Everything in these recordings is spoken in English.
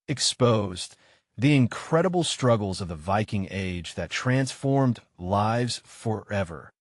exposed the incredible struggles of the Viking Age that transformed lives forever.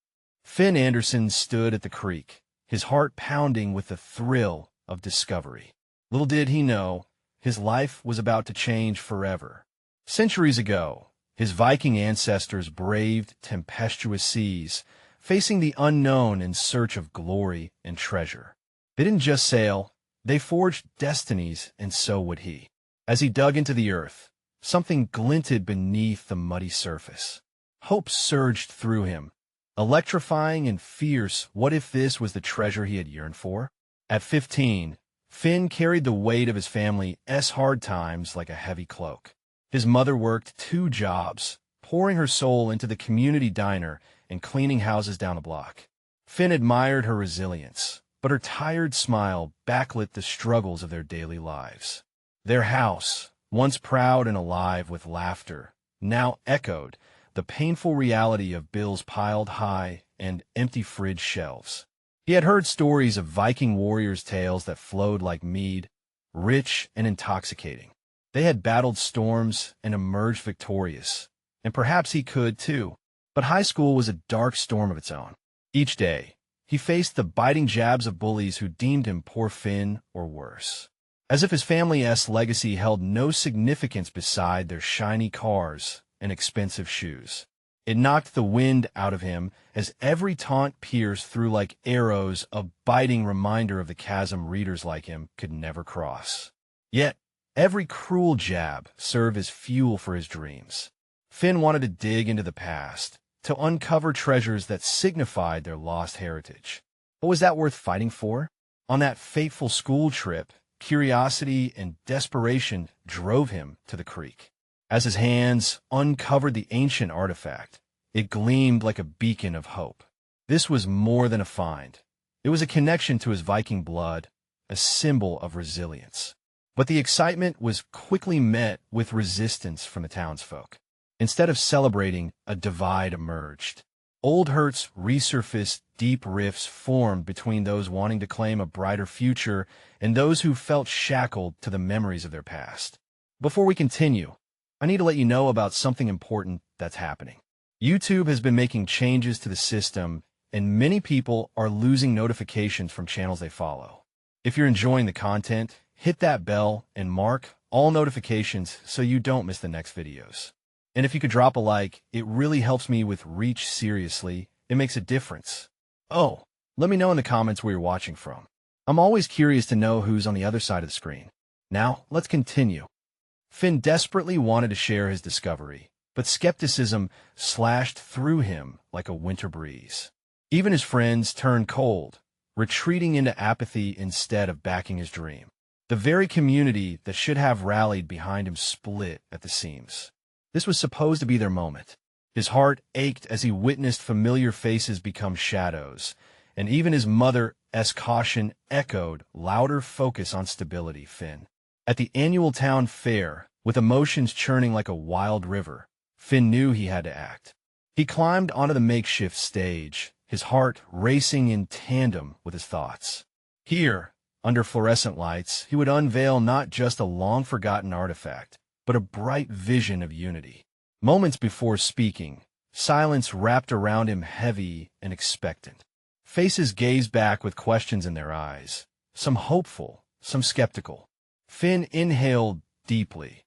Finn Anderson stood at the creek, his heart pounding with the thrill of discovery. Little did he know, his life was about to change forever. Centuries ago, his Viking ancestors braved tempestuous seas, facing the unknown in search of glory and treasure. They didn't just sail, they forged destinies, and so would he. As he dug into the earth, something glinted beneath the muddy surface. Hope surged through him, electrifying and fierce. What if this was the treasure he had yearned for? At 15, Finn carried the weight of his family's hard times like a heavy cloak. His mother worked 2 jobs, pouring her soul into the community diner and cleaning houses down the block. Finn admired her resilience, but her tired smile backlit the struggles of their daily lives. Their house, once proud and alive with laughter, now echoed the painful reality of bills piled high and empty fridge shelves. He had heard stories of Viking warriors' tales that flowed like mead, rich and intoxicating. They had battled storms and emerged victorious, and perhaps he could too. But high school was a dark storm of its own. Each day, he faced the biting jabs of bullies who deemed him poor Finn or worse. As if his family's legacy held no significance beside their shiny cars and expensive shoes. It knocked the wind out of him as every taunt pierced through like arrows, a biting reminder of the chasm readers like him could never cross. Yet, every cruel jab served as fuel for his dreams. Finn wanted to dig into the past, to uncover treasures that signified their lost heritage. But was that worth fighting for? On that fateful school trip, curiosity and desperation drove him to the creek. As his hands uncovered the ancient artifact, it gleamed like a beacon of hope. This was more than a find. It was a connection to his Viking blood, a symbol of resilience. But the excitement was quickly met with resistance from the townsfolk. Instead of celebrating, a divide emerged. Old hurts resurfaced, deep rifts formed between those wanting to claim a brighter future and those who felt shackled to the memories of their past. Before we continue, I need to let you know about something important that's happening. YouTube has been making changes to the system, and many people are losing notifications from channels they follow. If you're enjoying the content, hit that bell and mark all notifications so you don't miss the next videos. And if you could drop a like, it really helps me with reach. Seriously, it makes a difference. Oh, let me know in the comments where you're watching from. I'm always curious to know who's on the other side of the screen. Now, let's continue. Finn desperately wanted to share his discovery, but skepticism slashed through him like a winter breeze. Even his friends turned cold, retreating into apathy instead of backing his dream. The very community that should have rallied behind him split at the seams. This was supposed to be their moment. His heart ached as he witnessed familiar faces become shadows, and even his mother's caution echoed louder. Focus on stability, Finn. At the annual town fair, with emotions churning like a wild river, Finn knew he had to act. He climbed onto the makeshift stage, his heart racing in tandem with his thoughts. Here, under fluorescent lights, he would unveil not just a long-forgotten artifact, but a bright vision of unity. Moments before speaking, silence wrapped around him, heavy and expectant. Faces gazed back with questions in their eyes, some hopeful, some skeptical. Finn inhaled deeply,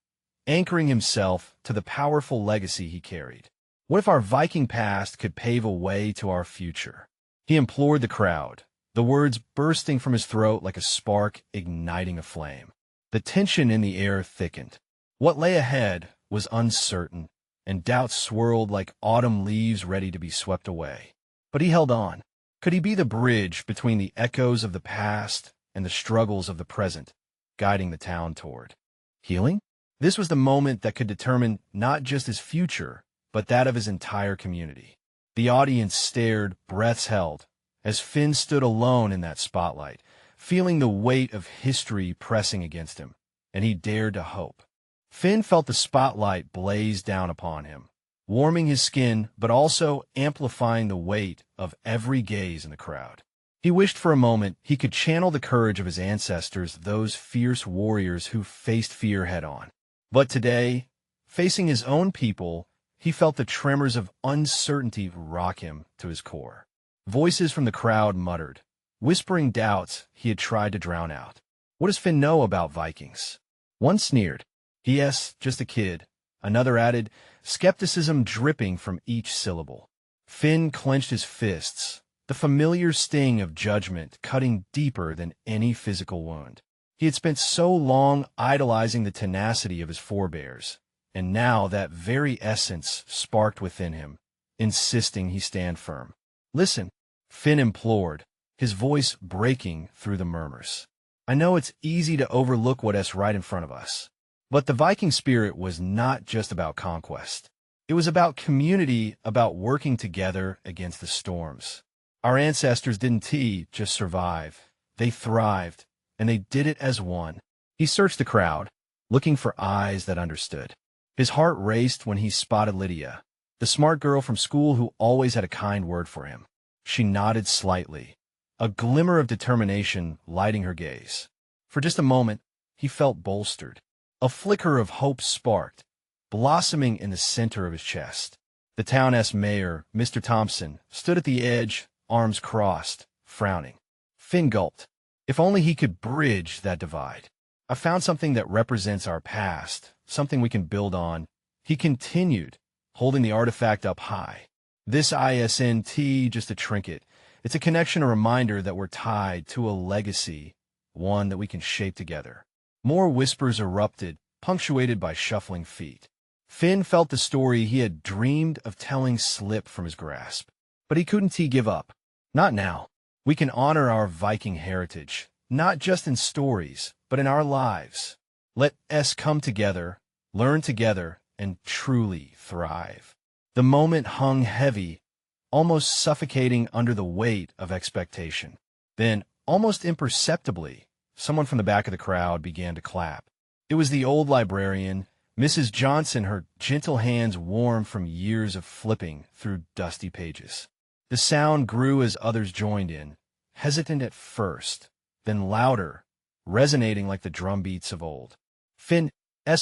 anchoring himself to the powerful legacy he carried. What if our Viking past could pave a way to our future? He implored the crowd, the words bursting from his throat like a spark igniting a flame. The tension in the air thickened. What lay ahead was uncertain, and doubts swirled like autumn leaves ready to be swept away. But he held on. Could he be the bridge between the echoes of the past and the struggles of the present, guiding the town toward healing? This was the moment that could determine not just his future, but that of his entire community. The audience stared, breaths held, as Finn stood alone in that spotlight, feeling the weight of history pressing against him, and he dared to hope. Finn felt the spotlight blaze down upon him, warming his skin but also amplifying the weight of every gaze in the crowd. He wished for a moment he could channel the courage of his ancestors, those fierce warriors who faced fear head-on. But today, facing his own people, he felt the tremors of uncertainty rock him to his core. Voices from the crowd muttered, whispering doubts he had tried to drown out. What does Finn know about Vikings? One sneered, "Yes, just a kid." Another added, skepticism dripping from each syllable. Finn clenched his fists, the familiar sting of judgment cutting deeper than any physical wound. He had spent so long idolizing the tenacity of his forebears, and now that very essence sparked within him, insisting he stand firm. "Listen," Finn implored, his voice breaking through the murmurs. "I know it's easy to overlook what's right in front of us, but the Viking spirit was not just about conquest. It was about community, about working together against the storms. Our ancestors didn't just survive. They thrived, and they did it as one." He searched the crowd, looking for eyes that understood. His heart raced when he spotted Lydia, the smart girl from school who always had a kind word for him. She nodded slightly, a glimmer of determination lighting her gaze. For just a moment, he felt bolstered. A flicker of hope sparked, blossoming in the center of his chest. The town's mayor, Mr. Thompson, stood at the edge, arms crossed, frowning. Finn gulped. If only he could bridge that divide. "I found something that represents our past, something we can build on," he continued, holding the artifact up high. "This isn't just a trinket. It's a connection, a reminder that we're tied to a legacy, one that we can shape together." More whispers erupted, punctuated by shuffling feet. Finn felt the story he had dreamed of telling slip from his grasp. But he couldn't give up. Not now. We can honor our Viking heritage, not just in stories, but in our lives. Let us come together, learn together, and truly thrive. The moment hung heavy, almost suffocating under the weight of expectation. Then, almost imperceptibly, someone from the back of the crowd began to clap. It was the old librarian, Mrs. Johnson, her gentle hands warm from years of flipping through dusty pages. The sound grew as others joined in, hesitant at first, then louder, resonating like the drum beats of old. Finn's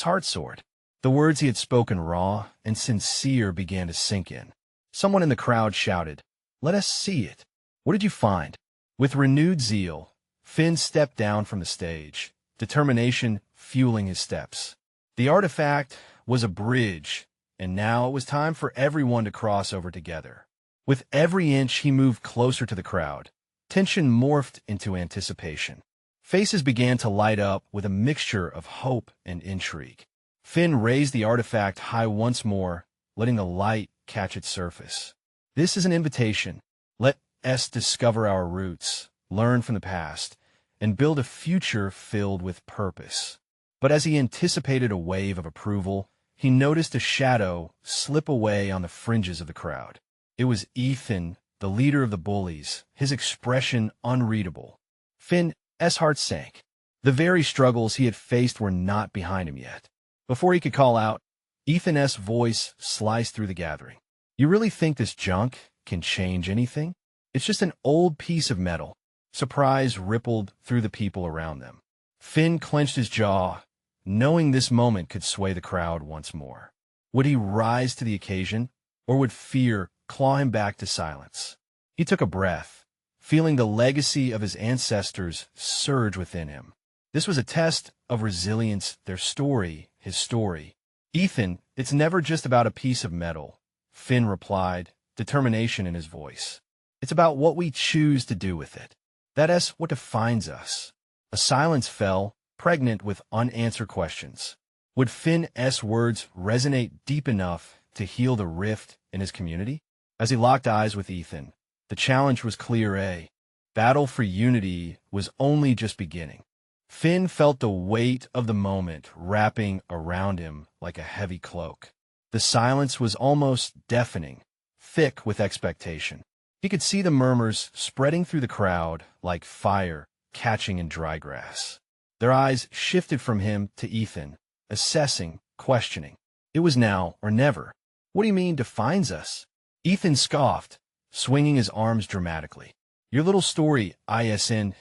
heart soared. The words he had spoken, raw and sincere, began to sink in. Someone in the crowd shouted, "Let us see it." "What did you find?" With renewed zeal, Finn stepped down from the stage, determination fueling his steps. The artifact was a bridge, and now it was time for everyone to cross over together. With every inch he moved closer to the crowd, tension morphed into anticipation. Faces began to light up with a mixture of hope and intrigue. Finn raised the artifact high once more, letting the light catch its surface. "This is an invitation. Let us discover our roots, learn from the past, and build a future filled with purpose." But as he anticipated a wave of approval, he noticed a shadow slip away on the fringes of the crowd. It was Ethan, the leader of the bullies, his expression unreadable. Finn's heart sank. The very struggles he had faced were not behind him yet. Before he could call out, Ethan's voice sliced through the gathering. "You really think this junk can change anything? It's just an old piece of metal." Surprise rippled through the people around them. Finn clenched his jaw, knowing this moment could sway the crowd once more. Would he rise to the occasion, or would fear claw him back to silence? He took a breath, feeling the legacy of his ancestors surge within him. This was a test of resilience, their story, his story. "Ethan, it's never just about a piece of metal," Finn replied, determination in his voice. "It's about what we choose to do with it. That's what defines us." A silence fell, pregnant with unanswered questions. Would Finn's words resonate deep enough to heal the rift in his community? As he locked eyes with Ethan, the challenge was clear. A battle for unity was only just beginning. Finn felt the weight of the moment wrapping around him like a heavy cloak. The silence was almost deafening, thick with expectation. He could see the murmurs spreading through the crowd like fire catching in dry grass. Their eyes shifted from him to Ethan, assessing, questioning. It was now or never. "What do you mean defines us?" Ethan scoffed, swinging his arms dramatically. Your little story, ISNT,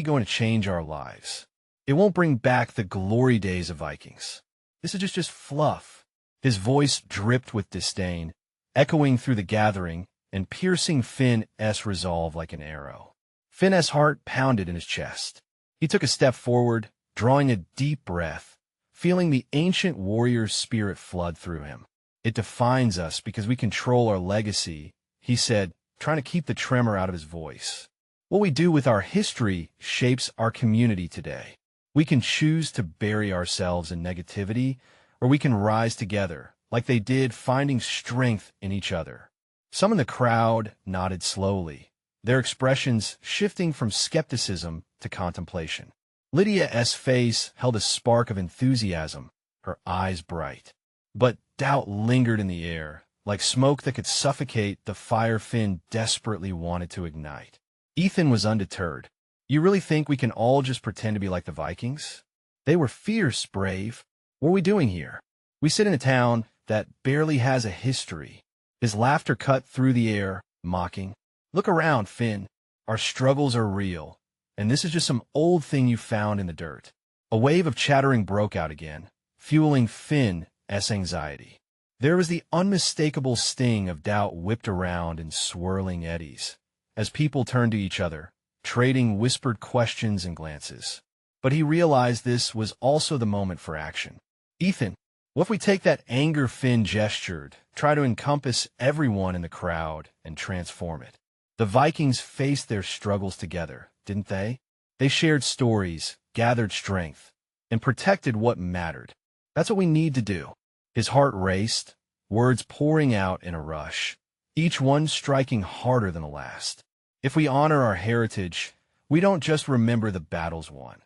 going to change our lives. It won't bring back the glory days of Vikings. This is just fluff. His voice dripped with disdain, echoing through the gathering and piercing Finn's resolve like an arrow. Finn's heart pounded in his chest. He took a step forward, drawing a deep breath, feeling the ancient warrior's spirit flood through him. It defines us because we control our legacy, he said, trying to keep the tremor out of his voice. What we do with our history shapes our community today. We can choose to bury ourselves in negativity, or we can rise together, like they did, finding strength in each other. Some in the crowd nodded slowly, their expressions shifting from skepticism to contemplation. Lydia's face held a spark of enthusiasm, her eyes bright. But doubt lingered in the air, like smoke that could suffocate the fire Finn desperately wanted to ignite. Ethan was undeterred. You really think we can all just pretend to be like the Vikings? They were fierce, brave. What are we doing here? We sit in a town that barely has a history. His laughter cut through the air, mocking. Look around, Finn. Our struggles are real, and this is just some old thing you found in the dirt. A wave of chattering broke out again, fueling Finn's anxiety. There was the unmistakable sting of doubt whipped around in swirling eddies, as people turned to each other, trading whispered questions and glances. But he realized this was also the moment for action. Ethan, what if we take that anger Finn gestured, try to encompass everyone in the crowd, and transform it? The Vikings faced their struggles together, didn't they? They shared stories, gathered strength, and protected what mattered. That's what we need to do. His heart raced, words pouring out in a rush, each one striking harder than the last. If we honor our heritage, we don't just remember the battles won.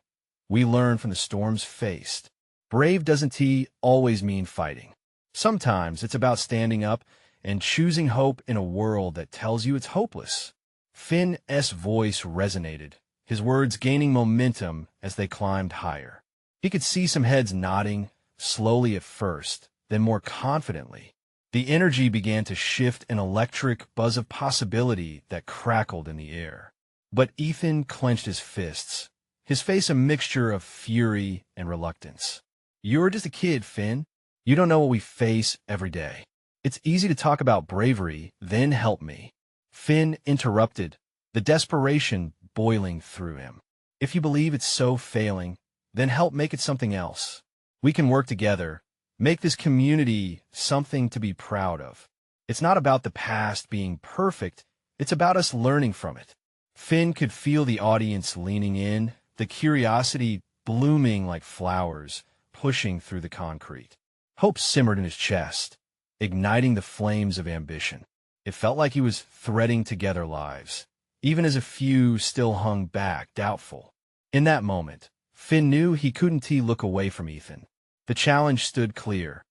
We learn from the storms faced. Brave doesn't always mean fighting. Sometimes it's about standing up and choosing hope in a world that tells you it's hopeless. Finn's voice resonated, his words gaining momentum as they climbed higher. He could see some heads nodding, slowly at first, then more confidently. The energy began to shift, an electric buzz of possibility that crackled in the air. But Ethan clenched his fists, his face a mixture of fury and reluctance. You're just a kid, Finn. You don't know what we face every day. It's easy to talk about bravery, then help me. Finn interrupted, the desperation boiling through him. If you believe it's so failing, then help make it something else. We can work together, make this community something to be proud of. It's not about the past being perfect, it's about us learning from it. Finn could feel the audience leaning in, the curiosity blooming like flowers, pushing through the concrete. Hope simmered in his chest, igniting the flames of ambition. It felt like he was threading together lives, even as a few still hung back, doubtful. In that moment, Finn knew he couldn't look away from Ethan. The challenge stood clear.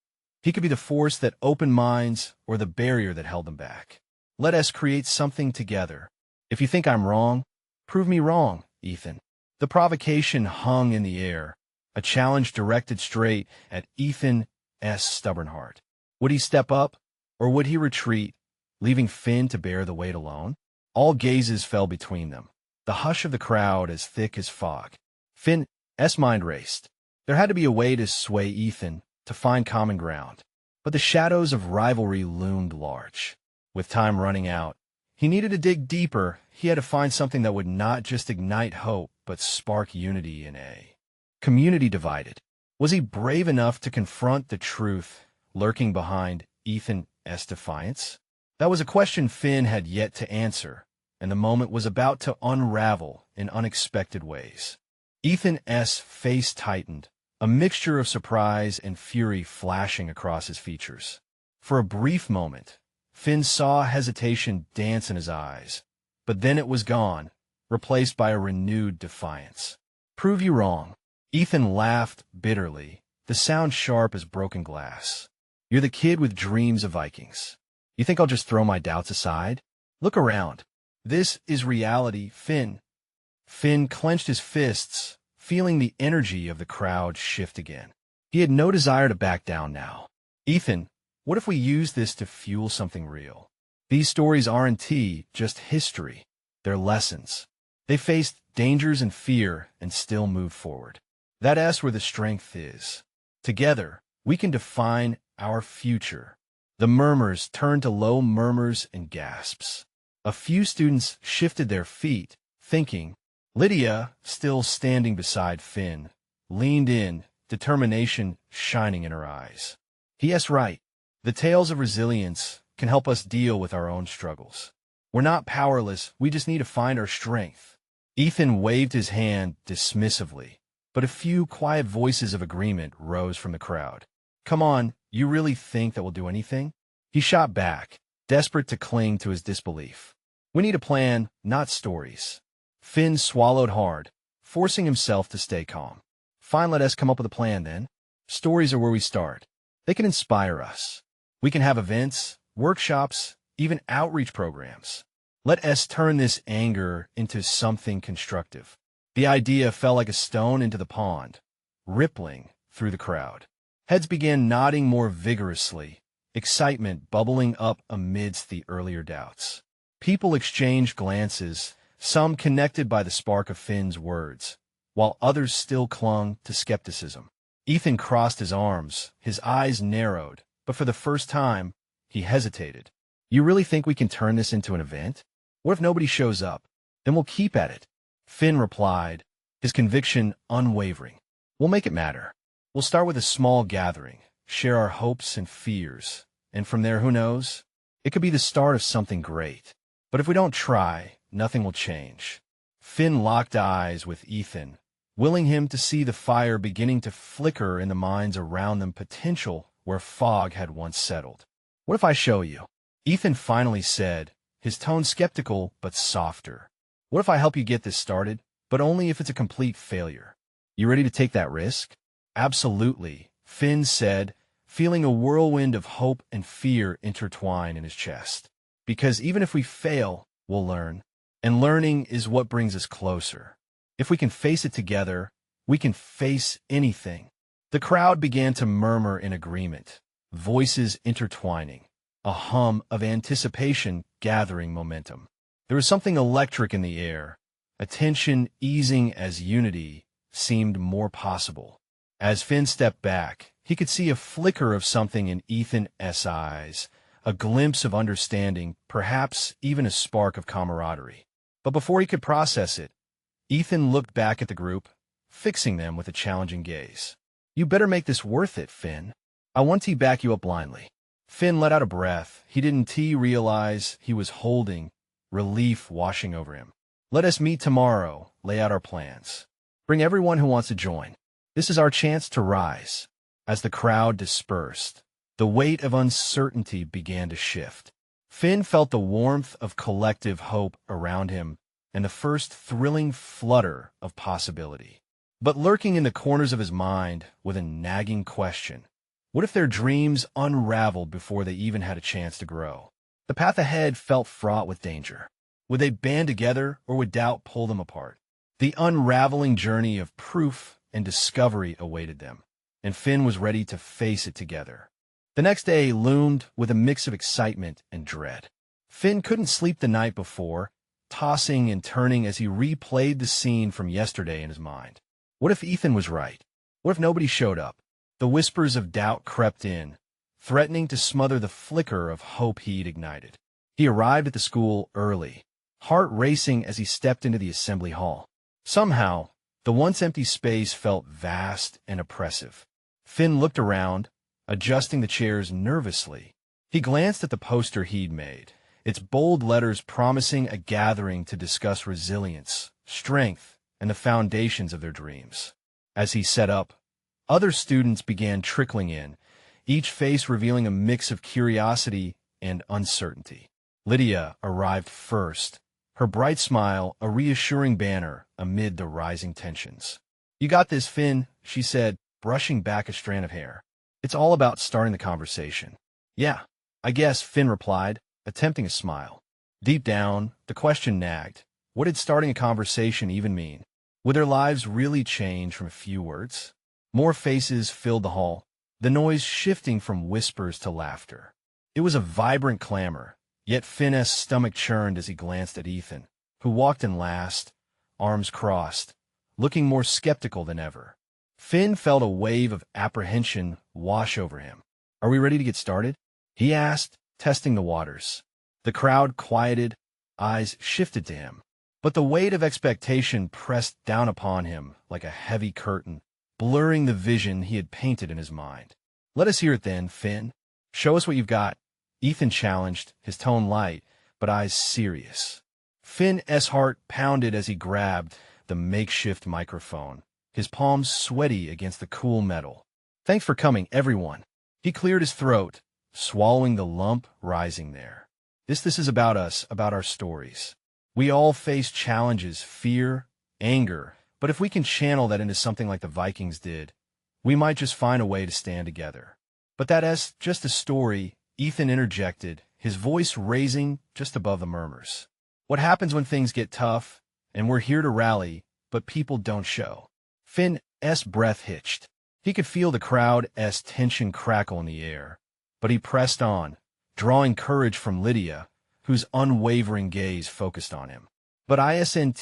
He could be the force that opened minds or the barrier that held them back. Let us create something together. If you think I'm wrong, prove me wrong, Ethan. The provocation hung in the air, a challenge directed straight at Ethan's stubborn heart. Would he step up, or would he retreat, leaving Finn to bear the weight alone? All gazes fell between them, the hush of the crowd as thick as fog. Finn's mind raced. There had to be a way to sway Ethan, to find common ground. But the shadows of rivalry loomed large. With time running out, he needed to dig deeper. He had to find something that would not just ignite hope, but spark unity in a community divided. Was he brave enough to confront the truth lurking behind Ethan's defiance? That was a question Finn had yet to answer, and the moment was about to unravel in unexpected ways. Ethan's face tightened, a mixture of surprise and fury flashing across his features. For a brief moment, Finn saw hesitation dance in his eyes, but then it was gone, replaced by a renewed defiance. Prove you wrong. Ethan laughed bitterly, the sound sharp as broken glass. You're the kid with dreams of Vikings. You think I'll just throw my doubts aside? Look around. This is reality, Finn. Finn clenched his fists, feeling the energy of the crowd shift again. He had no desire to back down now. Ethan, what if we use this to fuel something real? These stories aren't just history. They're their lessons. They faced dangers and fear and still moved forward. That's where the strength is. Together, we can define our future. The murmurs turned to low murmurs and gasps. A few students shifted their feet, thinking. Lydia, still standing beside Finn, leaned in, determination shining in her eyes. Yes, right. The tales of resilience can help us deal with our own struggles. We're not powerless, we just need to find our strength. Ethan waved his hand dismissively, but a few quiet voices of agreement rose from the crowd. Come on, you really think that will do anything? He shot back, desperate to cling to his disbelief. We need a plan, not stories. Finn swallowed hard, forcing himself to stay calm. Fine, let us come up with a plan then. Stories are where we start. They can inspire us. We can have events, workshops, even outreach programs. Let us turn this anger into something constructive. The idea fell like a stone into the pond, rippling through the crowd. Heads began nodding more vigorously, excitement bubbling up amidst the earlier doubts. People exchanged glances, some connected by the spark of Finn's words, while others still clung to skepticism. Ethan crossed his arms, his eyes narrowed, but for the first time, he hesitated. You really think we can turn this into an event? What if nobody shows up? Then we'll keep at it. Finn replied, his conviction unwavering. We'll make it matter. We'll start with a small gathering, share our hopes and fears, and from there, who knows? It could be the start of something great. But if we don't try, nothing will change. Finn locked eyes with Ethan, willing him to see the fire beginning to flicker in the minds around them, potential where fog had once settled. What if I show you? Ethan finally said, his tone skeptical but softer. What if I help you get this started, but only if it's a complete failure? You ready to take that risk? Absolutely, Finn said, feeling a whirlwind of hope and fear intertwine in his chest. Because even if we fail, we'll learn. And learning is what brings us closer. If we can face it together, we can face anything. The crowd began to murmur in agreement, voices intertwining, a hum of anticipation gathering momentum. There was something electric in the air, a tension easing as unity seemed more possible. As Finn stepped back, he could see a flicker of something in Ethan's eyes, a glimpse of understanding, perhaps even a spark of camaraderie. But before he could process it, Ethan looked back at the group, fixing them with a challenging gaze. You better make this worth it, Finn. I want to back you up blindly. Finn let out a breath. He didn't realize he was holding, relief washing over him. Let us meet tomorrow, lay out our plans. Bring everyone who wants to join. This is our chance to rise. As the crowd dispersed, the weight of uncertainty began to shift. Finn felt the warmth of collective hope around him and the first thrilling flutter of possibility. But lurking in the corners of his mind was a nagging question. What if their dreams unraveled before they even had a chance to grow? The path ahead felt fraught with danger. Would they band together or would doubt pull them apart? The unraveling journey of proof and discovery awaited them, and Finn was ready to face it together. The next day loomed with a mix of excitement and dread. Finn couldn't sleep the night before, tossing and turning as he replayed the scene from yesterday in his mind. What if Ethan was right? What if nobody showed up? The whispers of doubt crept in, threatening to smother the flicker of hope he'd ignited. He arrived at the school early, heart racing as he stepped into the assembly hall. Somehow, the once empty space felt vast and oppressive. Finn looked around, adjusting the chairs nervously. He glanced at the poster he'd made, its bold letters promising a gathering to discuss resilience, strength, and the foundations of their dreams. As he set up, other students began trickling in, each face revealing a mix of curiosity and uncertainty. Lydia arrived first, her bright smile a reassuring banner amid the rising tensions. You got this, Finn, she said, brushing back a strand of hair. It's all about starting the conversation. Yeah, I guess, Finn replied, attempting a smile. Deep down, the question nagged. What did starting a conversation even mean? Would their lives really change from a few words? More faces filled the hall, the noise shifting from whispers to laughter. It was a vibrant clamor, yet Finn's stomach churned as he glanced at Ethan. who walked in last, arms crossed, looking more skeptical than ever. Finn felt a wave of apprehension wash over him. "Are we ready to get started?" he asked, testing the waters. The crowd quieted, eyes shifted to him. But the weight of expectation pressed down upon him like a heavy curtain, blurring the vision he had painted in his mind. "Let us hear it then, Finn. Show us what you've got," Ethan challenged, his tone light, but eyes serious. Finn's heart pounded as he grabbed the makeshift microphone, his palms sweaty against the cool metal. "Thanks for coming, everyone." He cleared his throat, swallowing the lump rising there. This is about us, about our stories. We all face challenges, fear, anger, but if we can channel that into something like the Vikings did, we might just find a way to stand together. "But that's just a story," Ethan interjected, his voice raising just above the murmurs. "What happens when things get tough, and we're here to rally, but people don't show?" Finn's breath hitched. He could feel the crowd's tension crackle in the air, but he pressed on, drawing courage from Lydia, whose unwavering gaze focused on him. "But isn't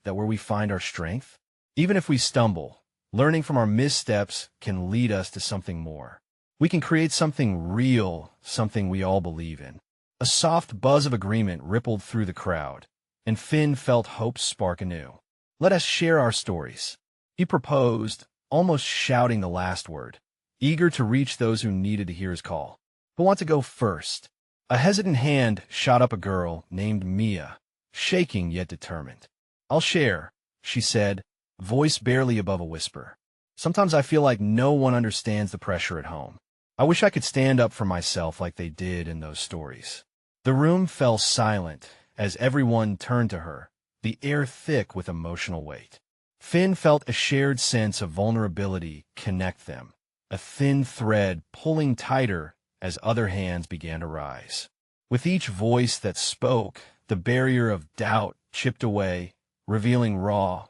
that where we find our strength? Even if we stumble, learning from our missteps can lead us to something more. We can create something real, something we all believe in." A soft buzz of agreement rippled through the crowd, and Finn felt hope spark anew. "Let us share our stories," he proposed, almost shouting the last word, eager to reach those who needed to hear his call. "Who wants to go first?" A hesitant hand shot up, a girl named Mia, shaking yet determined. "I'll share," she said, voice barely above a whisper. "Sometimes I feel like no one understands the pressure at home. I wish I could stand up for myself like they did in those stories." The room fell silent as everyone turned to her, the air thick with emotional weight. Finn felt a shared sense of vulnerability connect them, a thin thread pulling tighter as other hands began to rise. With each voice that spoke, the barrier of doubt chipped away, revealing raw,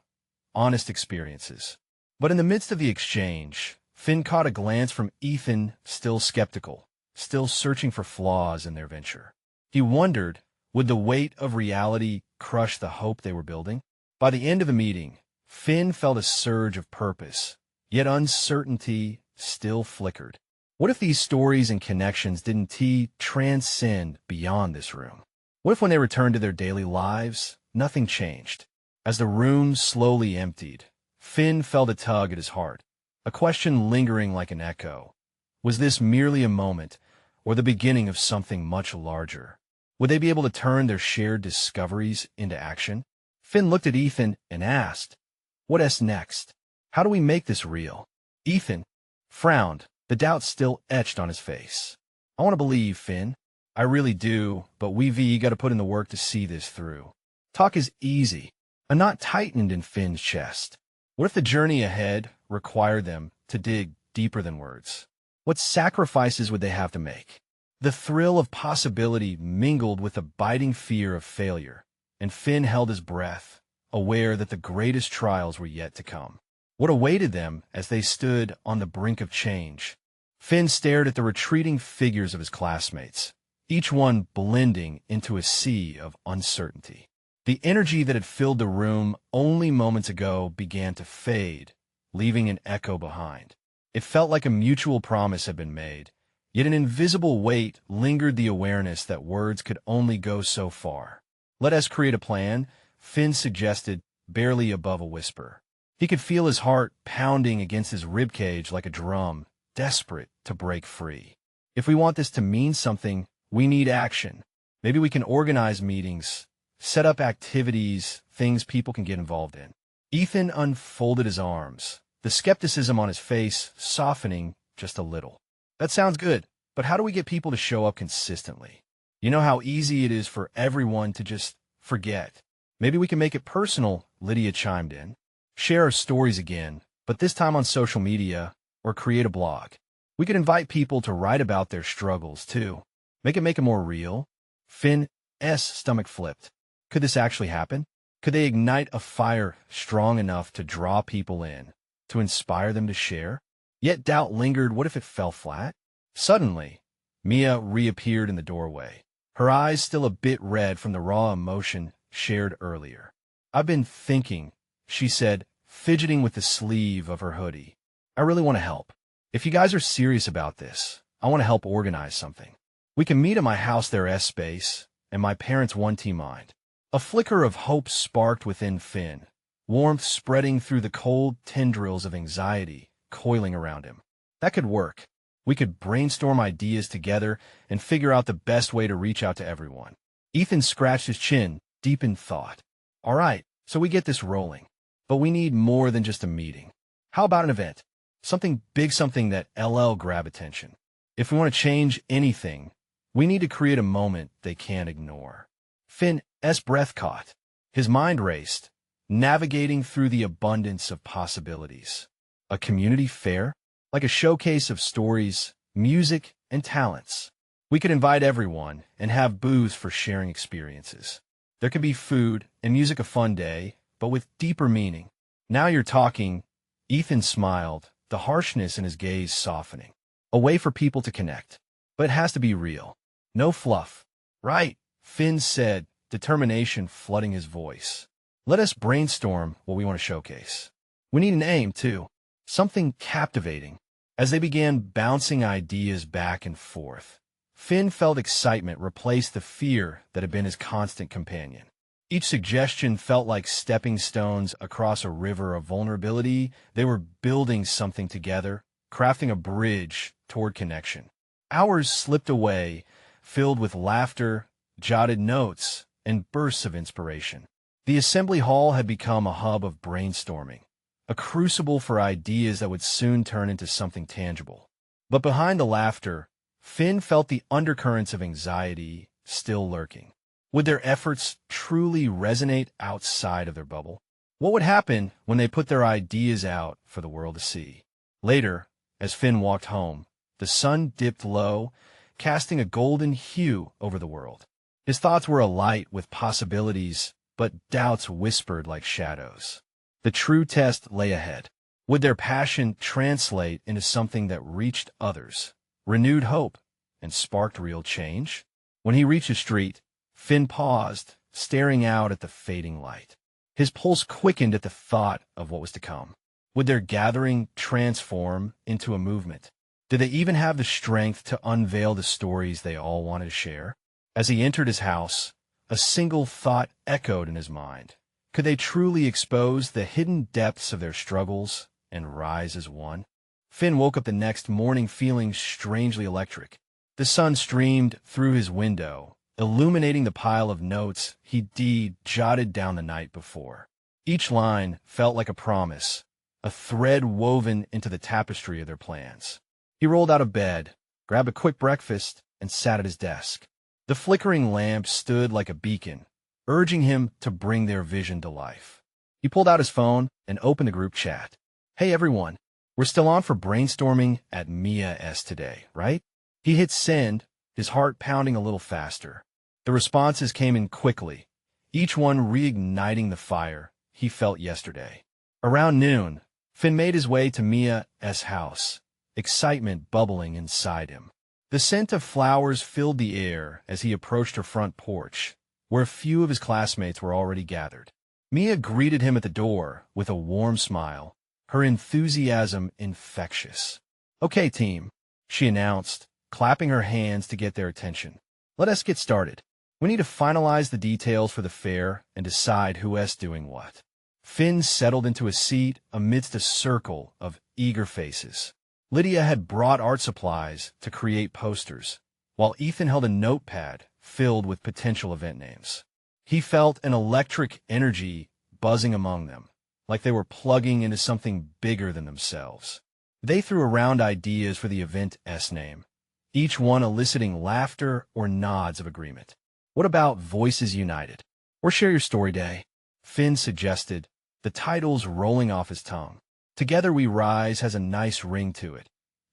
honest experiences. But in the midst of the exchange, Finn caught a glance from Ethan, still skeptical, still searching for flaws in their venture. He wondered, would the weight of reality crush the hope they were building? By the end of the meeting, Finn felt a surge of purpose, yet uncertainty still flickered. What if these stories and connections didn't transcend beyond this room? What if when they returned to their daily lives, nothing changed? As the room slowly emptied, Finn felt a tug at his heart, a question lingering like an echo. Was this merely a moment, or the beginning of something much larger? Would they be able to turn their shared discoveries into action? Finn looked at Ethan and asked, "What's next? How do we make this real?" Ethan frowned, the doubt still etched on his face. "I want to believe, Finn. I really do, but we've got to put in the work to see this through." Talk is easy. A knot tightened in Finn's chest. What if the journey ahead required them to dig deeper than words? What sacrifices would they have to make? The thrill of possibility mingled with the biting fear of failure, and Finn held his breath, aware that the greatest trials were yet to come. What awaited them as they stood on the brink of change? Finn stared at the retreating figures of his classmates, each one blending into a sea of uncertainty. The energy that had filled the room only moments ago began to fade, leaving an echo behind. It felt like a mutual promise had been made, yet an invisible weight lingered, the awareness that words could only go so far. "Let us create a plan," Finn suggested, barely above a whisper. He could feel his heart pounding against his ribcage like a drum, desperate to break free. "If we want this to mean something, we need action. Maybe we can organize meetings, set up activities, things people can get involved in." Ethan unfolded his arms, the skepticism on his face softening just a little. "That sounds good, but how do we get people to show up consistently? You know how easy it is for everyone to just forget." "Maybe we can make it personal," Lydia chimed in. "Share our stories again, but this time on social media, or create a blog. We could invite people to write about their struggles, too. Make it more real." Finn's stomach flipped. Could this actually happen? Could they ignite a fire strong enough to draw people in, to inspire them to share? Yet doubt lingered. What if it fell flat? Suddenly, Mia reappeared in the doorway, her eyes still a bit red from the raw emotion shared earlier. "I've been thinking," she said, fidgeting with the sleeve of her hoodie. "I really want to help. If you guys are serious about this, I want to help organize something. We can meet at my house there space, and my parents' 1T mind." A flicker of hope sparked within Finn, warmth spreading through the cold tendrils of anxiety coiling around him. That could work. We could brainstorm ideas together and figure out the best way to reach out to everyone. Ethan scratched his chin, deep in thought. "All right, so we get this rolling. But we need more than just a meeting. How about an event? Something big, something that LL grab attention. If we want to change anything, we need to create a moment they can't ignore." Finn's breath caught. His mind raced, navigating through the abundance of possibilities. A community fair? Like a showcase of stories, music, and talents. We could invite everyone and have booths for sharing experiences. There could be food and music, a fun day, but with deeper meaning. "Now you're talking," Ethan smiled, the harshness in his gaze softening. "A way for people to connect. But it has to be real. No fluff." "Right," Finn said, determination flooding his voice. "Let us brainstorm what we want to showcase. We need an aim, too. Something captivating." As they began bouncing ideas back and forth, Finn felt excitement replace the fear that had been his constant companion. Each suggestion felt like stepping stones across a river of vulnerability. They were building something together, crafting a bridge toward connection. Hours slipped away, filled with laughter, jotted notes, and bursts of inspiration. The assembly hall had become a hub of brainstorming, a crucible for ideas that would soon turn into something tangible. But behind the laughter, Finn felt the undercurrents of anxiety still lurking. Would their efforts truly resonate outside of their bubble? What would happen when they put their ideas out for the world to see? Later, as Finn walked home, the sun dipped low, casting a golden hue over the world. His thoughts were alight with possibilities, but doubts whispered like shadows. The true test lay ahead. Would their passion translate into something that reached others, renewed hope, and sparked real change? When he reached the street, Finn paused, staring out at the fading light. His pulse quickened at the thought of what was to come. Would their gathering transform into a movement? Did they even have the strength to unveil the stories they all wanted to share? As he entered his house, a single thought echoed in his mind. Could they truly expose the hidden depths of their struggles and rise as one? Finn woke up the next morning feeling strangely electric. The sun streamed through his window, illuminating the pile of notes he'd jotted down the night before. Each line felt like a promise, a thread woven into the tapestry of their plans. He rolled out of bed, grabbed a quick breakfast, and sat at his desk. The flickering lamp stood like a beacon, urging him to bring their vision to life. He pulled out his phone and opened the group chat. "Hey everyone, we're still on for brainstorming at Mia's today, right?" He hit send, his heart pounding a little faster. The responses came in quickly, each one reigniting the fire he felt yesterday. Around noon, Finn made his way to Mia's house, excitement bubbling inside him. The scent of flowers filled the air as he approached her front porch, where a few of his classmates were already gathered. Mia greeted him at the door with a warm smile, her enthusiasm infectious. "Okay, team," she announced, clapping her hands to get their attention. "Let us get started. We need to finalize the details for the fair and decide who's doing what." Finn settled into a seat amidst a circle of eager faces. Lydia had brought art supplies to create posters, while Ethan held a notepad filled with potential event names. He felt an electric energy buzzing among them, like they were plugging into something bigger than themselves. They threw around ideas for the event's name, each one eliciting laughter or nods of agreement. "What about Voices United? Or Share Your Story Day?" Finn suggested, the titles rolling off his tongue. "Together We Rise" has a nice ring to it,"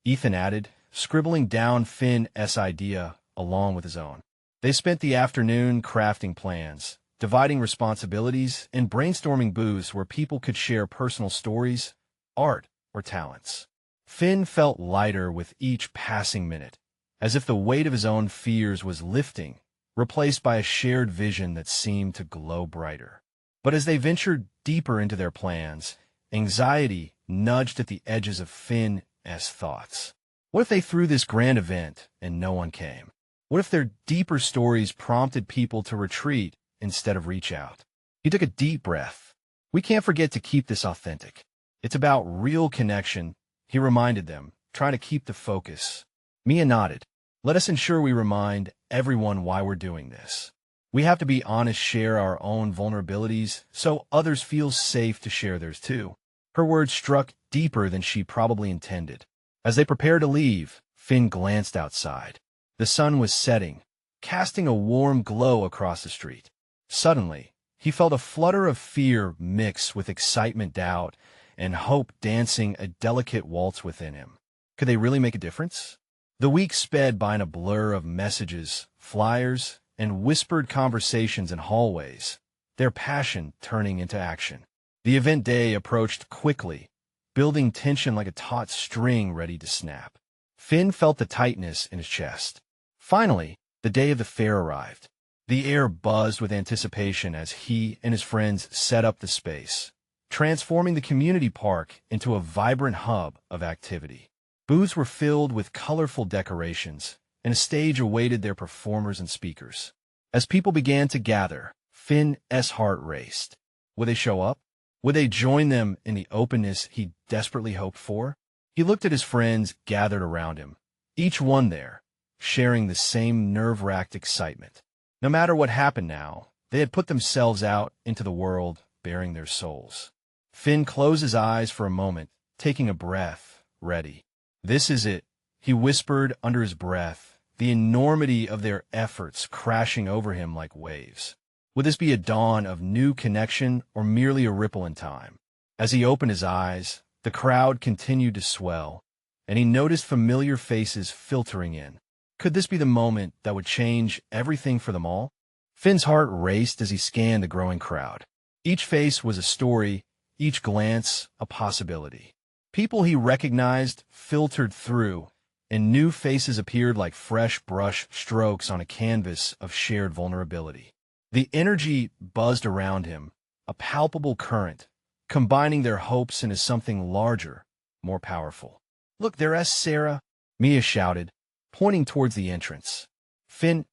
Ethan added, scribbling down Finn's idea along with his own. They spent the afternoon crafting plans, dividing responsibilities, and brainstorming booths where people could share personal stories, art, or talents. Finn felt lighter with each passing minute, as if the weight of his own fears was lifting, replaced by a shared vision that seemed to glow brighter. But as they ventured deeper into their plans, anxiety nudged at the edges of Finn's thoughts. What if they threw this grand event and no one came? What if their deeper stories prompted people to retreat instead of reach out? He took a deep breath. We can't forget to keep this authentic. It's about real connection, he reminded them, trying to keep the focus. Mia nodded. Let us ensure we remind everyone why we're doing this. We have to be honest, share our own vulnerabilities, so others feel safe to share theirs too. Her words struck deeper than she probably intended. As they prepared to leave, Finn glanced outside. The sun was setting, casting a warm glow across the street. Suddenly, he felt a flutter of fear mix with excitement, doubt, and hope dancing a delicate waltz within him. Could they really make a difference? The week sped by in a blur of messages, flyers, and whispered conversations in hallways, their passion turning into action. The event day approached quickly, building tension like a taut string ready to snap. Finn felt the tightness in his chest. Finally, the day of the fair arrived. The air buzzed with anticipation as he and his friends set up the space, transforming the community park into a vibrant hub of activity. Booths were filled with colorful decorations, and a stage awaited their performers and speakers. As people began to gather, Finn's heart raced. Would they show up? Would they join them in the openness he desperately hoped for? He looked at his friends gathered around him, each one there, sharing the same nerve-wracked excitement. No matter what happened now, they had put themselves out into the world, bearing their souls. Finn closed his eyes for a moment, taking a breath, ready. This is it, he whispered under his breath, the enormity of their efforts crashing over him like waves. Would this be a dawn of new connection or merely a ripple in time? As he opened his eyes, the crowd continued to swell, and he noticed familiar faces filtering in. Could this be the moment that would change everything for them all? Finn's heart raced as he scanned the growing crowd. Each face was a story, each glance a possibility. People he recognized filtered through, and new faces appeared like fresh brush strokes on a canvas of shared vulnerability. The energy buzzed around him, a palpable current, combining their hopes into something larger, more powerful. Look, there's Sarah, Mia shouted, pointing towards the entrance. Finn's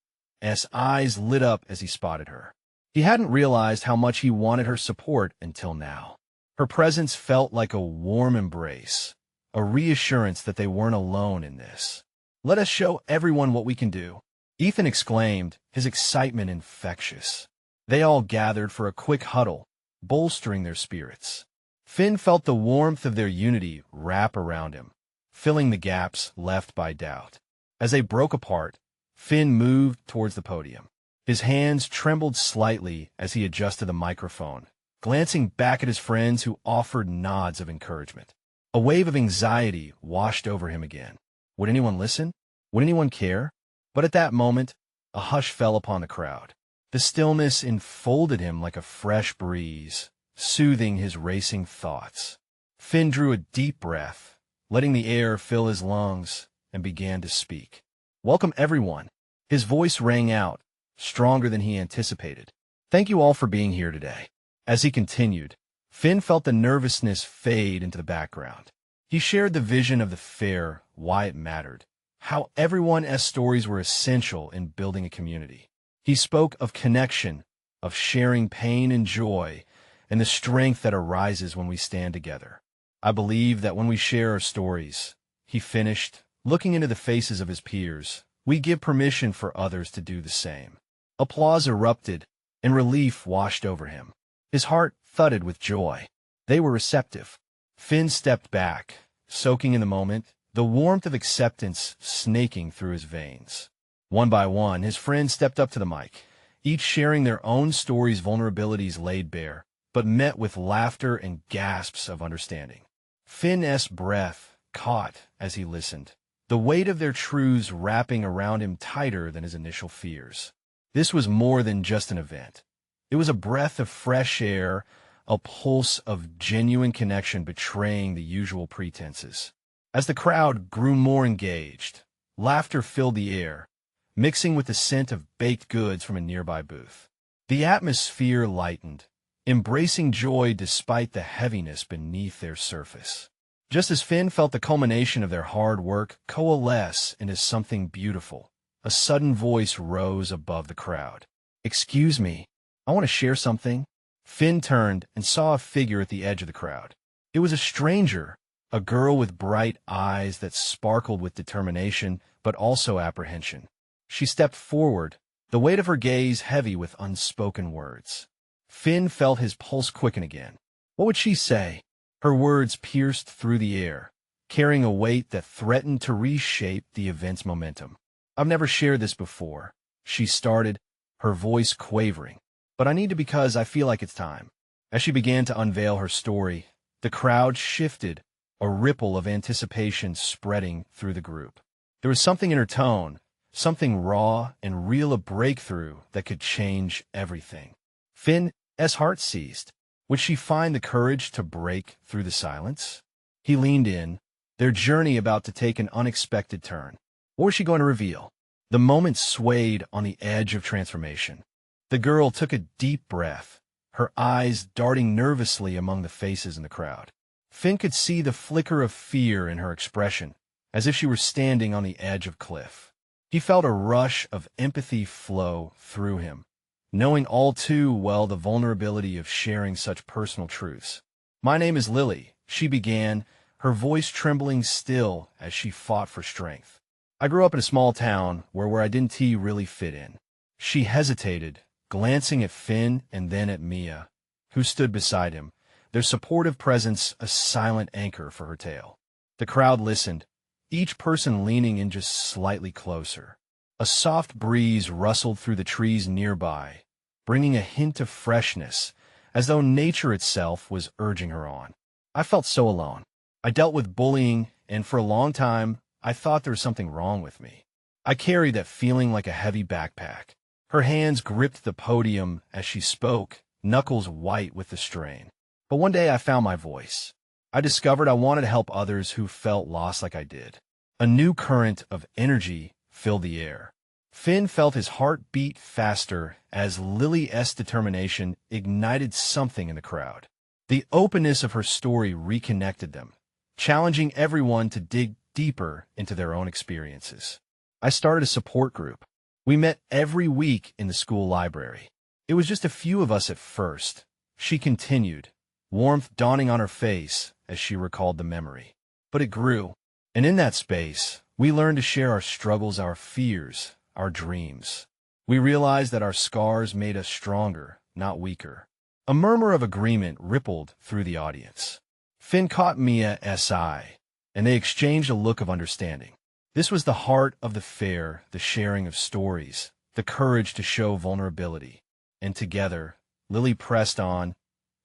eyes lit up as he spotted her. He hadn't realized how much he wanted her support until now. Her presence felt like a warm embrace, a reassurance that they weren't alone in this. Let us show everyone what we can do, Ethan exclaimed, his excitement infectious. They all gathered for a quick huddle, bolstering their spirits. Finn felt the warmth of their unity wrap around him, filling the gaps left by doubt. As they broke apart, Finn moved towards the podium. His hands trembled slightly as he adjusted the microphone, glancing back at his friends who offered nods of encouragement. A wave of anxiety washed over him again. Would anyone listen? Would anyone care? But at that moment, a hush fell upon the crowd. The stillness enfolded him like a fresh breeze, soothing his racing thoughts. Finn drew a deep breath, letting the air fill his lungs, and began to speak. Welcome, everyone. His voice rang out, stronger than he anticipated. Thank you all for being here today. As he continued, Finn felt the nervousness fade into the background. He shared the vision of the fair, why it mattered, how everyone's stories were essential in building a community. He spoke of connection, of sharing pain and joy, and the strength that arises when we stand together. I believe that when we share our stories, he finished, looking into the faces of his peers, we give permission for others to do the same. Applause erupted, and relief washed over him. His heart thudded with joy. They were receptive. Finn stepped back, soaking in the moment, the warmth of acceptance snaking through his veins. One by one, his friends stepped up to the mic, each sharing their own stories' vulnerabilities laid bare, but met with laughter and gasps of understanding. Finn's breath caught as he listened, the weight of their truths wrapping around him tighter than his initial fears. This was more than just an event. It was a breath of fresh air, a pulse of genuine connection betraying the usual pretenses. As the crowd grew more engaged, laughter filled the air, mixing with the scent of baked goods from a nearby booth. The atmosphere lightened, embracing joy despite the heaviness beneath their surface. Just as Finn felt the culmination of their hard work coalesce into something beautiful, a sudden voice rose above the crowd. "Excuse me, I want to share something." Finn turned and saw a figure at the edge of the crowd. It was a stranger, a girl with bright eyes that sparkled with determination but also apprehension. She stepped forward, the weight of her gaze heavy with unspoken words. Finn felt his pulse quicken again. What would she say? Her words pierced through the air, carrying a weight that threatened to reshape the event's momentum. "I've never shared this before," she started, her voice quavering. "But I need to because I feel like it's time." As she began to unveil her story, the crowd shifted, a ripple of anticipation spreading through the group. There was something in her tone, something raw and real, a breakthrough that could change everything. Finn's heart seized. Would she find the courage to break through the silence? He leaned in, their journey about to take an unexpected turn. What was she going to reveal? The moment swayed on the edge of transformation. The girl took a deep breath, her eyes darting nervously among the faces in the crowd. Finn could see the flicker of fear in her expression, as if she were standing on the edge of a cliff. He felt a rush of empathy flow through him, knowing all too well the vulnerability of sharing such personal truths. "My name is Lily," she began, her voice trembling still as she fought for strength. "I grew up in a small town where I didn't really fit in." She hesitated, glancing at Finn and then at Mia, who stood beside him, their supportive presence a silent anchor for her tale. The crowd listened, each person leaning in just slightly closer. A soft breeze rustled through the trees nearby, bringing a hint of freshness, as though nature itself was urging her on. "I felt so alone. I dealt with bullying, and for a long time, I thought there was something wrong with me. I carried that feeling like a heavy backpack." Her hands gripped the podium as she spoke, knuckles white with the strain. "But one day I found my voice. I discovered I wanted to help others who felt lost like I did." A new current of energy filled the air. Finn felt his heart beat faster as Lily's determination ignited something in the crowd. The openness of her story reconnected them, challenging everyone to dig deeper into their own experiences. "I started a support group. We met every week in the school library. It was just a few of us at first," she continued, warmth dawning on her face as she recalled the memory. "But it grew. And in that space, we learned to share our struggles, our fears, our dreams. We realized that our scars made us stronger, not weaker." A murmur of agreement rippled through the audience. Finn caught Mia's eye, and they exchanged a look of understanding. This was the heart of the fair, the sharing of stories, the courage to show vulnerability. And together, Lily pressed on,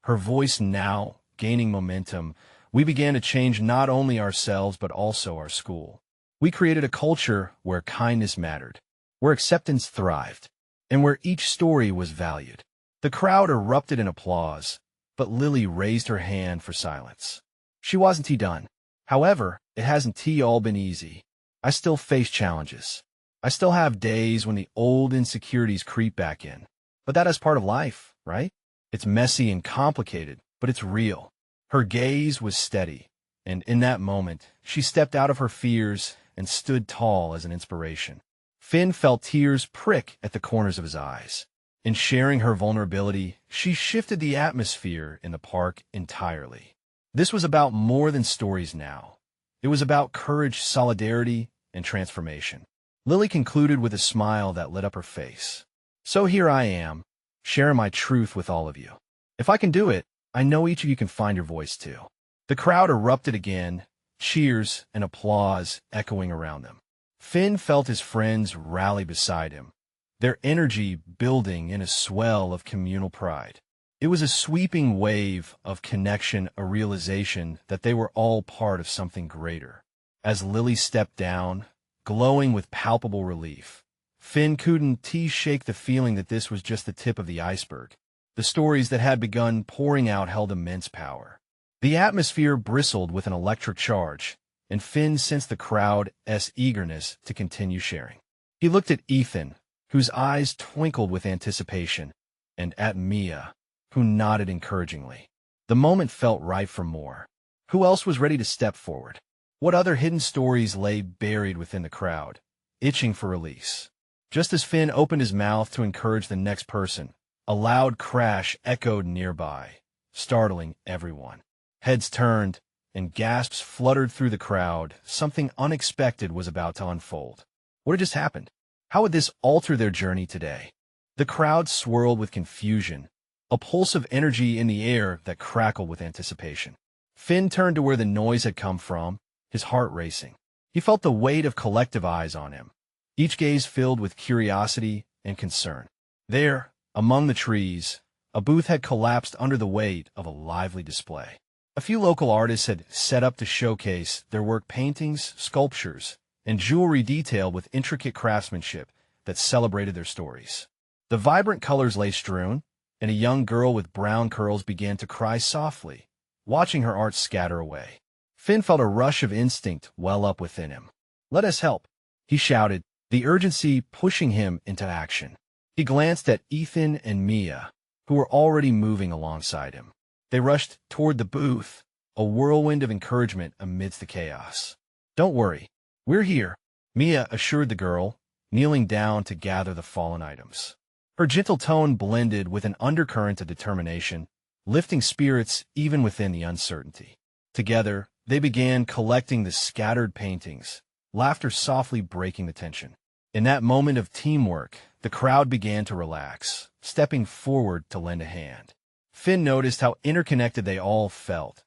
her voice now gaining momentum. "We began to change not only ourselves but also our school. We created a culture where kindness mattered, where acceptance thrived, and where each story was valued." The crowd erupted in applause, but Lily raised her hand for silence. "She wasn't done. However, it hasn't all been easy. I still face challenges. I still have days when the old insecurities creep back in. But that is part of life, right? It's messy and complicated, but it's real." Her gaze was steady, and in that moment, she stepped out of her fears and stood tall as an inspiration. Finn felt tears prick at the corners of his eyes. In sharing her vulnerability, she shifted the atmosphere in the park entirely. This was about more than stories now. It was about courage, solidarity, and transformation. Lily concluded with a smile that lit up her face. "So here I am, sharing my truth with all of you. If I can do it, I know each of you can find your voice too." The crowd erupted again, cheers and applause echoing around them. Finn felt his friends rally beside him, their energy building in a swell of communal pride. It was a sweeping wave of connection, a realization that they were all part of something greater. As Lily stepped down, glowing with palpable relief, Finn couldn't shake the feeling that this was just the tip of the iceberg. The stories that had begun pouring out held immense power. The atmosphere bristled with an electric charge, and Finn sensed the crowd's eagerness to continue sharing. He looked at Ethan, whose eyes twinkled with anticipation, and at Mia, who nodded encouragingly. The moment felt ripe for more. Who else was ready to step forward? What other hidden stories lay buried within the crowd, itching for release? Just as Finn opened his mouth to encourage the next person, a loud crash echoed nearby, startling everyone. Heads turned, and gasps fluttered through the crowd. Something unexpected was about to unfold. What had just happened? How would this alter their journey today? The crowd swirled with confusion, a pulse of energy in the air that crackled with anticipation. Finn turned to where the noise had come from, his heart racing. He felt the weight of collective eyes on him, each gaze filled with curiosity and concern. There, among the trees, a booth had collapsed under the weight of a lively display. A few local artists had set up to showcase their work, paintings, sculptures, and jewelry detailed with intricate craftsmanship that celebrated their stories. The vibrant colors lay strewn, and a young girl with brown curls began to cry softly, watching her art scatter away. Finn felt a rush of instinct well up within him. "Let us help," he shouted, the urgency pushing him into action. He glanced at Ethan and Mia, who were already moving alongside him. They rushed toward the booth, a whirlwind of encouragement amidst the chaos. "Don't worry, we're here," Mia assured the girl, kneeling down to gather the fallen items. Her gentle tone blended with an undercurrent of determination, lifting spirits even within the uncertainty. Together, they began collecting the scattered paintings, laughter softly breaking the tension. In that moment of teamwork, the crowd began to relax, stepping forward to lend a hand. Finn noticed how interconnected they all felt.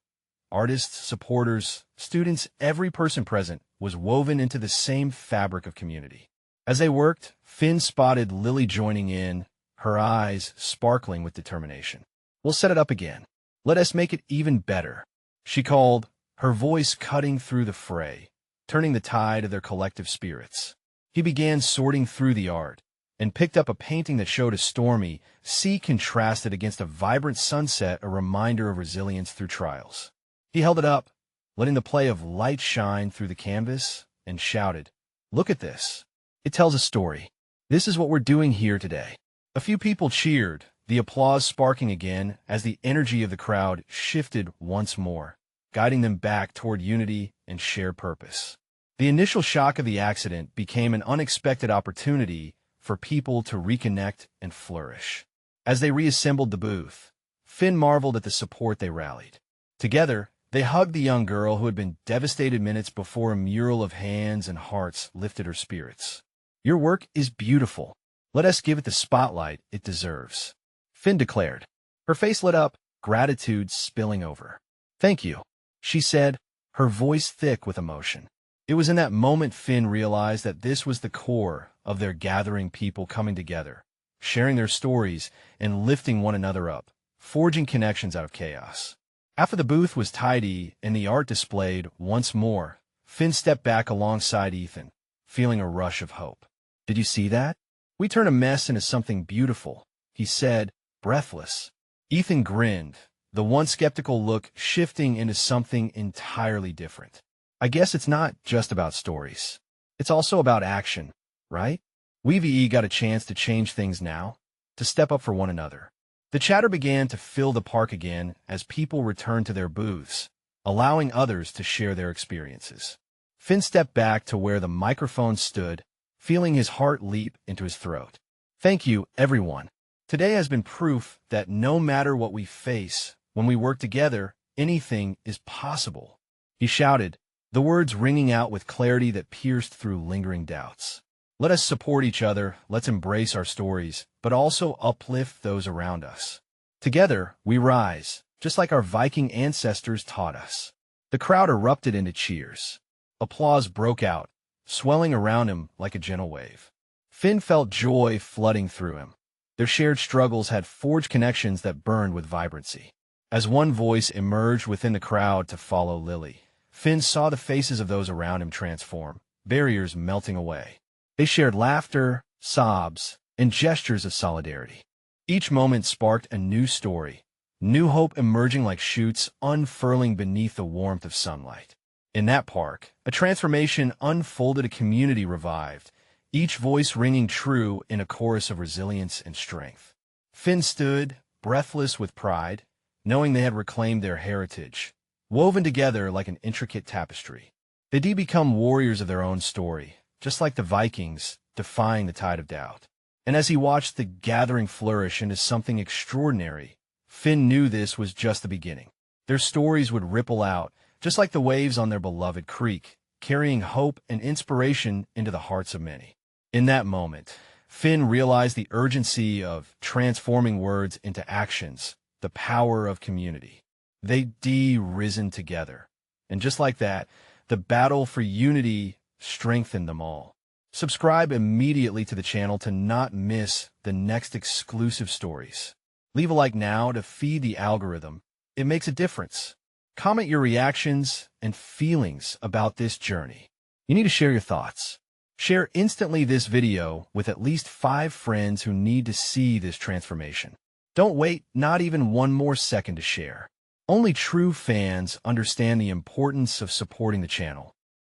Artists, supporters, students, every person present was woven into the same fabric of community. As they worked, Finn spotted Lily joining in, her eyes sparkling with determination. "We'll set it up again. Let us make it even better," she called, her voice cutting through the fray, turning the tide of their collective spirits. He began sorting through the art, and picked up a painting that showed a stormy sea contrasted against a vibrant sunset, a reminder of resilience through trials. He held it up, letting the play of light shine through the canvas, and shouted, "Look at this. It tells a story. This is what we're doing here today." A few people cheered, the applause sparking again as the energy of the crowd shifted once more, guiding them back toward unity and shared purpose. The initial shock of the accident became an unexpected opportunity for people to reconnect and flourish. As they reassembled the booth, Finn marveled at the support they rallied. Together, they hugged the young girl who had been devastated minutes before a mural of hands and hearts lifted her spirits. "Your work is beautiful. Let us give it the spotlight it deserves," Finn declared. Her face lit up, gratitude spilling over. "Thank you," she said, her voice thick with emotion. It was in that moment Finn realized that this was the core of their gathering, people coming together, sharing their stories and lifting one another up, forging connections out of chaos. After the booth was tidy and the art displayed once more, Finn stepped back alongside Ethan, feeling a rush of hope. "Did you see that? We turn a mess into something beautiful," he said, breathless. Ethan grinned, the once skeptical look shifting into something entirely different. "I guess it's not just about stories. It's also about action, right? We've got a chance to change things now, to step up for one another." The chatter began to fill the park again as people returned to their booths, allowing others to share their experiences. Finn stepped back to where the microphone stood, feeling his heart leap into his throat. "Thank you, everyone. Today has been proof that no matter what we face, when we work together, anything is possible," he shouted, the words ringing out with clarity that pierced through lingering doubts. "Let us support each other, let's embrace our stories, but also uplift those around us. Together, we rise, just like our Viking ancestors taught us." The crowd erupted into cheers. Applause broke out, swelling around him like a gentle wave. Finn felt joy flooding through him. Their shared struggles had forged connections that burned with vibrancy. As one voice emerged within the crowd to follow Lily, Finn saw the faces of those around him transform, barriers melting away. They shared laughter, sobs, and gestures of solidarity. Each moment sparked a new story, new hope emerging like shoots unfurling beneath the warmth of sunlight. In that park, a transformation unfolded, a community revived, each voice ringing true in a chorus of resilience and strength. Finn stood, breathless with pride, knowing they had reclaimed their heritage, woven together like an intricate tapestry. They'd become warriors of their own story, just like the Vikings, defying the tide of doubt. And as he watched the gathering flourish into something extraordinary, Finn knew this was just the beginning. Their stories would ripple out, just like the waves on their beloved creek, carrying hope and inspiration into the hearts of many. In that moment, Finn realized the urgency of transforming words into actions, the power of community. They'd risen together. And just like that, the battle for unity strengthened them all. Subscribe immediately to the channel to not miss the next exclusive stories. Leave a like now to feed the algorithm. It makes a difference. Comment your reactions and feelings about this journey. You need to share your thoughts. Share instantly this video with at least 5 friends who need to see this transformation. Don't wait not even one more second to share. Only true fans understand the importance of supporting the channel.